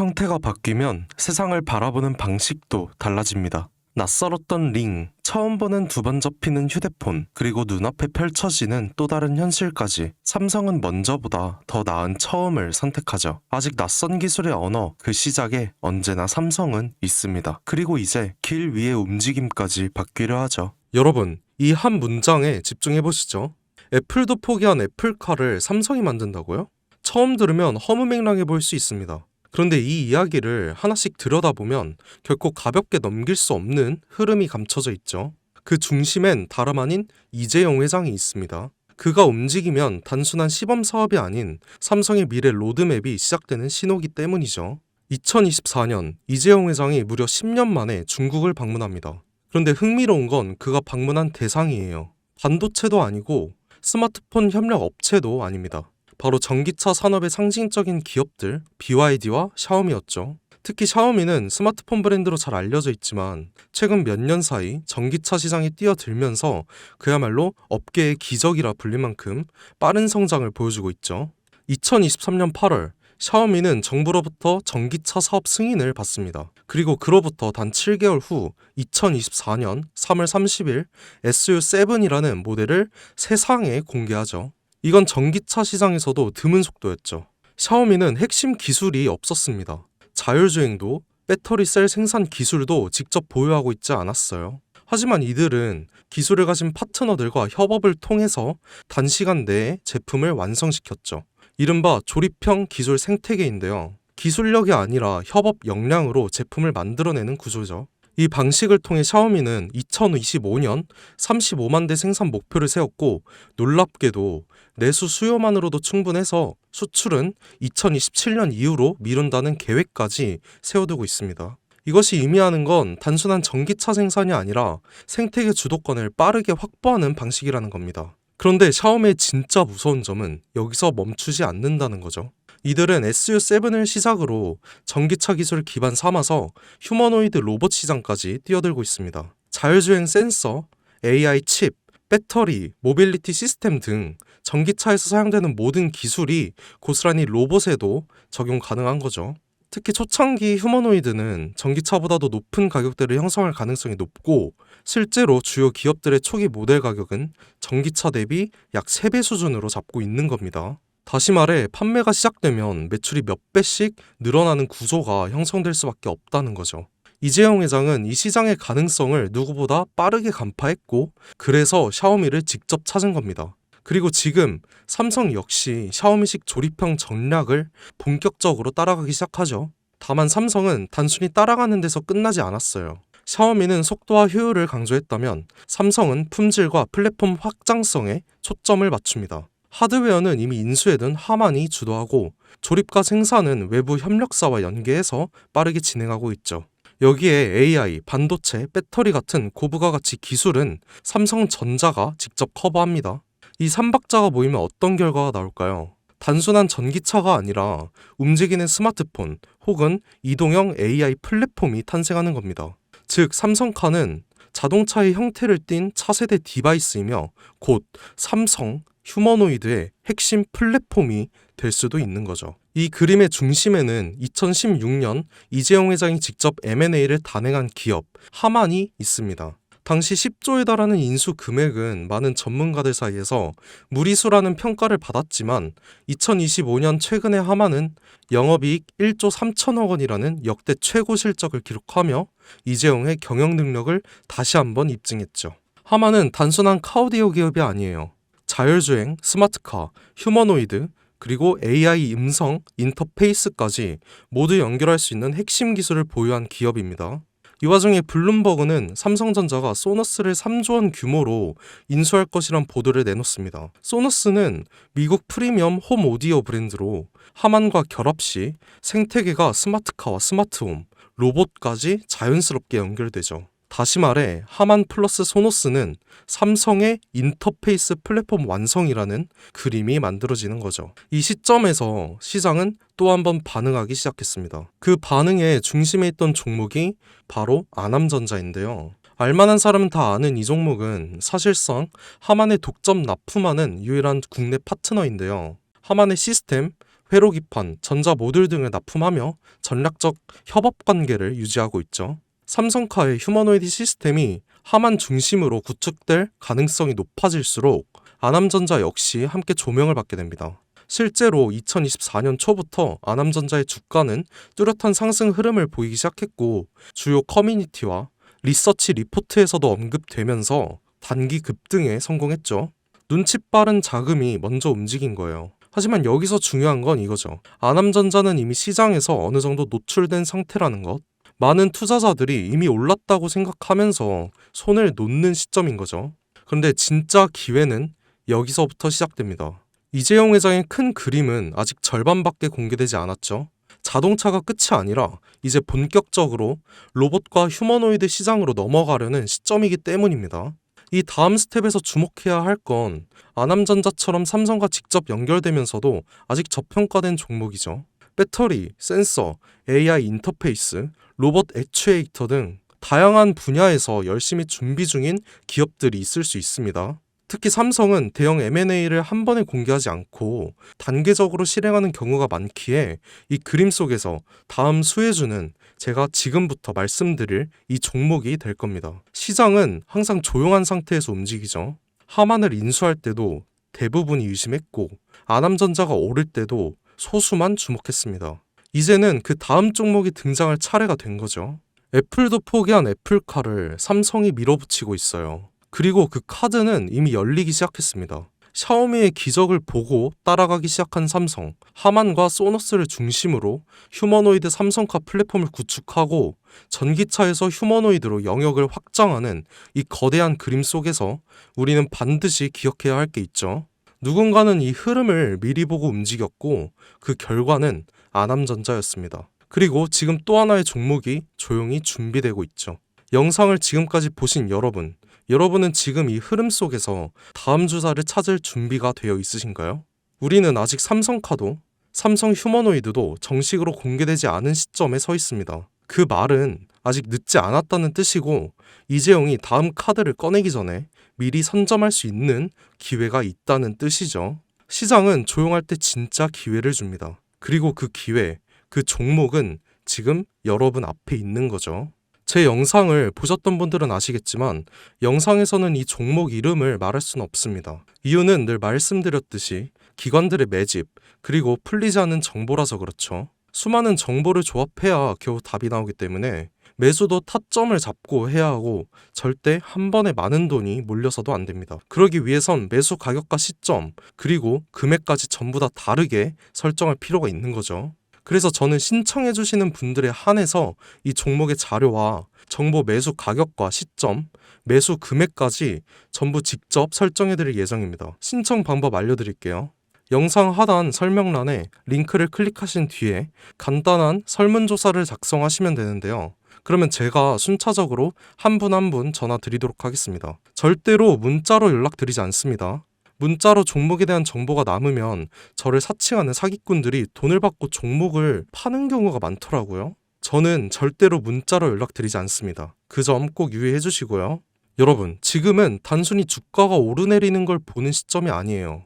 형태가 바뀌면 세상을 바라보는 방식도 달라집니다. 낯설었던 링, 처음 보는 두 번 접히는 휴대폰, 그리고 눈앞에 펼쳐지는 또 다른 현실까지 삼성은 먼저보다 더 나은 처음을 선택하죠. 아직 낯선 기술의 언어, 그 시작에 언제나 삼성은 있습니다. 그리고 이제 길 위의 움직임까지 바뀌려 하죠. 여러분, 이 한 문장에 집중해보시죠. 애플도 포기한 애플카를 삼성이 만든다고요? 처음 들으면 허무맹랑해 보일 수 있습니다. 그런데 이 이야기를 하나씩 들여다보면 결코 가볍게 넘길 수 없는 흐름이 감춰져 있죠. 그 중심엔 다름 아닌 이재용 회장이 있습니다. 그가 움직이면 단순한 시범 사업이 아닌 삼성의 미래 로드맵이 시작되는 신호기 때문이죠. 2024년 이재용 회장이 무려 10년 만에 중국을 방문합니다. 그런데 흥미로운 건 그가 방문한 대상이에요. 반도체도 아니고 스마트폰 협력 업체도 아닙니다. 바로 전기차 산업의 상징적인 기업들 BYD와 샤오미였죠. 특히 샤오미는 스마트폰 브랜드로 잘 알려져 있지만 최근 몇 년 사이 전기차 시장에 뛰어들면서 그야말로 업계의 기적이라 불릴 만큼 빠른 성장을 보여주고 있죠. 2023년 8월 샤오미는 정부로부터 전기차 사업 승인을 받습니다. 그리고 그로부터 단 7개월 후 2024년 3월 30일 SU7이라는 모델을 세상에 공개하죠. 이건 전기차 시장에서도 드문 속도였죠. 샤오미는 핵심 기술이 없었습니다. 자율주행도 배터리 셀 생산 기술도 직접 보유하고 있지 않았어요. 하지만 이들은 기술을 가진 파트너들과 협업을 통해서 단시간 내에 제품을 완성시켰죠. 이른바 조립형 기술 생태계인데요. 기술력이 아니라 협업 역량으로 제품을 만들어내는 구조죠. 이 방식을 통해 샤오미는 2025년 35만 대 생산 목표를 세웠고 놀랍게도 내수 수요만으로도 충분해서 수출은 2027년 이후로 미룬다는 계획까지 세워두고 있습니다. 이것이 의미하는 건 단순한 전기차 생산이 아니라 생태계 주도권을 빠르게 확보하는 방식이라는 겁니다. 그런데 샤오미의 진짜 무서운 점은 여기서 멈추지 않는다는 거죠. 이들은 SU7을 시작으로 전기차 기술을 기반 삼아서 휴머노이드 로봇 시장까지 뛰어들고 있습니다. 자율주행 센서, AI 칩, 배터리, 모빌리티 시스템 등 전기차에서 사용되는 모든 기술이 고스란히 로봇에도 적용 가능한 거죠. 특히 초창기 휴머노이드는 전기차보다도 높은 가격대를 형성할 가능성이 높고 실제로 주요 기업들의 초기 모델 가격은 전기차 대비 약 3배 수준으로 잡고 있는 겁니다. 다시 말해 판매가 시작되면 매출이 몇 배씩 늘어나는 구조가 형성될 수밖에 없다는 거죠. 이재용 회장은 이 시장의 가능성을 누구보다 빠르게 간파했고 그래서 샤오미를 직접 찾은 겁니다. 그리고 지금 삼성 역시 샤오미식 조립형 전략을 본격적으로 따라가기 시작하죠. 다만 삼성은 단순히 따라가는 데서 끝나지 않았어요. 샤오미는 속도와 효율을 강조했다면 삼성은 품질과 플랫폼 확장성에 초점을 맞춥니다. 하드웨어는 이미 인수해둔 하만이 주도하고 조립과 생산은 외부 협력사와 연계해서 빠르게 진행하고 있죠. 여기에 AI, 반도체, 배터리 같은 고부가 가치 기술은 삼성전자가 직접 커버합니다. 이 3박자가 모이면 어떤 결과가 나올까요? 단순한 전기차가 아니라 움직이는 스마트폰 혹은 이동형 AI 플랫폼이 탄생하는 겁니다. 즉 삼성카는 자동차의 형태를 띤 차세대 디바이스이며 곧 삼성 휴머노이드의 핵심 플랫폼이 될 수도 있는 거죠. 이 그림의 중심에는 2016년 이재용 회장이 직접 M&A를 단행한 기업 하만이 있습니다. 당시 10조에 달하는 인수 금액은 많은 전문가들 사이에서 무리수라는 평가를 받았지만 2025년 최근에 하만은 영업이익 1조 3천억 원이라는 역대 최고 실적을 기록하며 이재용의 경영 능력을 다시 한번 입증했죠. 하만은 단순한 카오디오 기업이 아니에요. 자율주행, 스마트카, 휴머노이드, 그리고 AI 음성, 인터페이스까지 모두 연결할 수 있는 핵심 기술을 보유한 기업입니다. 이 와중에 블룸버그는 삼성전자가 소너스를 3조 원 규모로 인수할 것이란 보도를 내놓습니다. 소너스는 미국 프리미엄 홈 오디오 브랜드로 하만과 결합 시 생태계가 스마트카와 스마트홈, 로봇까지 자연스럽게 연결되죠. 다시 말해 하만 플러스 소노스는 삼성의 인터페이스 플랫폼 완성이라는 그림이 만들어지는 거죠. 이 시점에서 시장은 또 한 번 반응하기 시작했습니다. 그 반응의 중심에 있던 종목이 바로 아남전자인데요. 알만한 사람은 다 아는 이 종목은 사실상 하만에 독점 납품하는 유일한 국내 파트너인데요. 하만의 시스템, 회로기판, 전자 모듈 등을 납품하며 전략적 협업 관계를 유지하고 있죠. 삼성카의 휴머노이드 시스템이 하만 중심으로 구축될 가능성이 높아질수록 아남전자 역시 함께 조명을 받게 됩니다. 실제로 2024년 초부터 아남전자의 주가는 뚜렷한 상승 흐름을 보이기 시작했고 주요 커뮤니티와 리서치 리포트에서도 언급되면서 단기 급등에 성공했죠. 눈치 빠른 자금이 먼저 움직인 거예요. 하지만 여기서 중요한 건 이거죠. 아남전자는 이미 시장에서 어느 정도 노출된 상태라는 것. 많은 투자자들이 이미 올랐다고 생각하면서 손을 놓는 시점인 거죠. 그런데 진짜 기회는 여기서부터 시작됩니다. 이재용 회장의 큰 그림은 아직 절반밖에 공개되지 않았죠. 자동차가 끝이 아니라 이제 본격적으로 로봇과 휴머노이드 시장으로 넘어가려는 시점이기 때문입니다. 이 다음 스텝에서 주목해야 할 건 아남전자처럼 삼성과 직접 연결되면서도 아직 저평가된 종목이죠. 배터리, 센서, AI 인터페이스, 로봇 액추에이터 등 다양한 분야에서 열심히 준비 중인 기업들이 있을 수 있습니다. 특히 삼성은 대형 M&A를 한 번에 공개하지 않고 단계적으로 실행하는 경우가 많기에 이 그림 속에서 다음 수혜주는 제가 지금부터 말씀드릴 이 종목이 될 겁니다. 시장은 항상 조용한 상태에서 움직이죠. 하만을 인수할 때도 대부분이 의심했고 아남전자가 오를 때도 소수만 주목했습니다. 이제는 그 다음 종목이 등장할 차례가 된 거죠. 애플도 포기한 애플카를 삼성이 밀어붙이고 있어요. 그리고 그 카드는 이미 열리기 시작했습니다. 샤오미의 기적을 보고 따라가기 시작한 삼성, 하만과 소너스를 중심으로 휴머노이드 삼성카 플랫폼을 구축하고 전기차에서 휴머노이드로 영역을 확장하는 이 거대한 그림 속에서 우리는 반드시 기억해야 할 게 있죠. 누군가는 이 흐름을 미리 보고 움직였고 그 결과는 아남전자였습니다. 그리고 지금 또 하나의 종목이 조용히 준비되고 있죠. 영상을 지금까지 보신 여러분은 지금 이 흐름 속에서 다음 주사를 찾을 준비가 되어 있으신가요? 우리는 아직 삼성카도, 삼성 휴머노이드도 정식으로 공개되지 않은 시점에 서 있습니다. 그 말은 아직 늦지 않았다는 뜻이고 이재용이 다음 카드를 꺼내기 전에 미리 선점할 수 있는 기회가 있다는 뜻이죠. 시장은 조용할 때 진짜 기회를 줍니다. 그리고 그 기회, 그 종목은 지금 여러분 앞에 있는 거죠. 제 영상을 보셨던 분들은 아시겠지만 영상에서는 이 종목 이름을 말할 수는 없습니다. 이유는 늘 말씀드렸듯이 기관들의 매집 그리고 풀리지 않는 정보라서 그렇죠. 수많은 정보를 조합해야 겨우 답이 나오기 때문에 매수도 타점을 잡고 해야 하고 절대 한 번에 많은 돈이 몰려서도 안 됩니다. 그러기 위해선 매수 가격과 시점 그리고 금액까지 전부 다 다르게 설정할 필요가 있는 거죠. 그래서 저는 신청해 주시는 분들에 한해서 이 종목의 자료와 정보 매수 가격과 시점, 매수 금액까지 전부 직접 설정해 드릴 예정입니다. 신청 방법 알려드릴게요. 영상 하단 설명란에 링크를 클릭하신 뒤에 간단한 설문조사를 작성하시면 되는데요. 그러면 제가 순차적으로 한 분 한 분 전화 드리도록 하겠습니다. 절대로 문자로 연락드리지 않습니다. 문자로 종목에 대한 정보가 남으면 저를 사칭하는 사기꾼들이 돈을 받고 종목을 파는 경우가 많더라고요. 저는 절대로 문자로 연락드리지 않습니다. 그 점 꼭 유의해 주시고요. 여러분, 지금은 단순히 주가가 오르내리는 걸 보는 시점이 아니에요.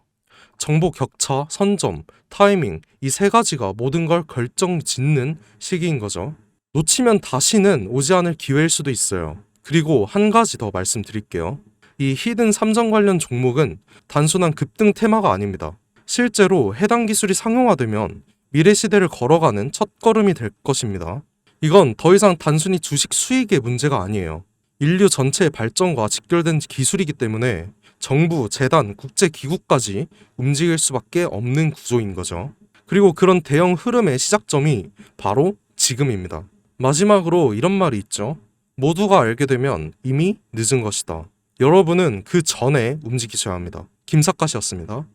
정보 격차, 선점, 타이밍 이 세 가지가 모든 걸 결정짓는 시기인 거죠. 놓치면 다시는 오지 않을 기회일 수도 있어요. 그리고 한 가지 더 말씀드릴게요. 이 히든 삼성 관련 종목은 단순한 급등 테마가 아닙니다. 실제로 해당 기술이 상용화되면 미래 시대를 걸어가는 첫걸음이 될 것입니다. 이건 더 이상 단순히 주식 수익의 문제가 아니에요. 인류 전체의 발전과 직결된 기술이기 때문에 정부, 재단, 국제기구까지 움직일 수밖에 없는 구조인 거죠. 그리고 그런 대형 흐름의 시작점이 바로 지금입니다. 마지막으로 이런 말이 있죠. 모두가 알게 되면 이미 늦은 것이다. 여러분은 그 전에 움직이셔야 합니다. 김사카시였습니다.